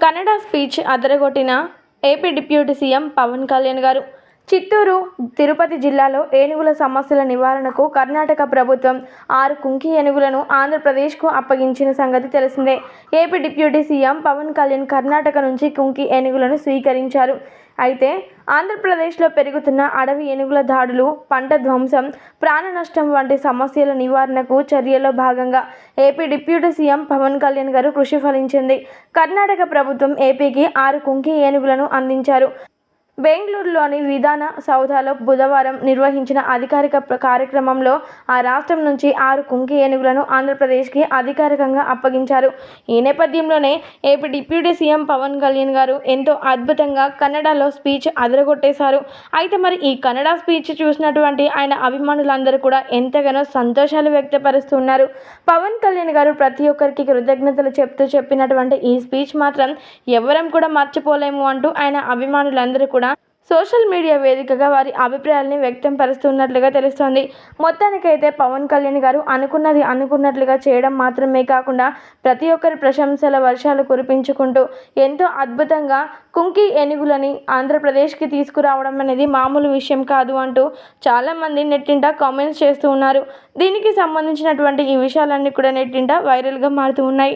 Kannada speech అదరగొట్టిన AP deputy CM Pawan Kalyan గారు. చిత్తూరు, తిరుపతి జిల్లాలో ఏనుగుల సమస్యల నివారణకు కర్ణాటక ప్రభుత్వం 6 కుంకి ఏనుగులను ఆంధ్రప్రదేశ్కు అప్పగించిన సంగతి తెలిసిందే. AP deputy CM Pawan Kalyan Karnataka నుంచి కుంకి ఏనుగులను స్వీకరించారు. అయితే ఆంధ్రప్రదేశ్లో పెరుగుతున్న అడవి ఏనుగుల దాడులు, పంట ధ్వంసం, ప్రాణ నష్టం వంటి సమస్యల నివారణకు చర్యల్లో భాగంగా AP deputy CM Pawan Kalyan గారు కృషి ఫలించింది. కర్ణాటక ప్రభుత్వం ఏపీకి 6 కుంకి ఏనుగులను అందించారు. బెంగళూరులోని విధాన సౌధలో బుధవారం నిర్వహించిన అధికారిక కార్యక్రమంలో ఆ రాష్ట్రం నుంచి 6 కుంకి ఏనుగులను ఆంధ్రప్రదేశ్కి అధికారికంగా అప్పగించారు. ఈ నేపథ్యంలోనే AP deputy CM Pawan Kalyan గారు ఎంతో అద్భుతంగా కన్నడలో స్పీచ్ అదరగొట్టేశారు. అయితే మరి ఈ కన్నడ స్పీచ్ చూసినటువంటి ఆయన అభిమానులందరూ కూడా ఎంతగానో సంతోషాలు వ్యక్తపరుస్తున్నారు. పవన్ కళ్యాణ్ గారు ప్రతి ఒక్కరికి కృతజ్ఞతలు చెప్తూ చెప్పినటువంటి ఈ స్పీచ్ మాత్రం ఎవరం కూడా మర్చిపోలేము అంటూ ఆయన అభిమానులందరూ కూడా సోషల్ మీడియా వేదికగా వారి అభిప్రాయాలని వ్యక్తం పరుస్తున్నట్లుగా తెలుస్తోంది. మొత్తానికైతే పవన్ కళ్యాణ్ గారు అనుకున్నది అనుకున్నట్లుగా చేయడం మాత్రమే కాకుండా ప్రతి ఒక్కరి ప్రశంసల వర్షాలు కురిపించుకుంటూ ఎంతో అద్భుతంగా కుంకి ఏనుగులని ఆంధ్రప్రదేశ్కి తీసుకురావడం అనేది మామూలు విషయం కాదు అంటూ చాలామంది నెట్టింట కామెంట్స్ చేస్తూ ఉన్నారు. దీనికి సంబంధించినటువంటి ఈ విషయాలన్నీ కూడా నెట్టింట వైరల్గా మారుతూ ఉన్నాయి.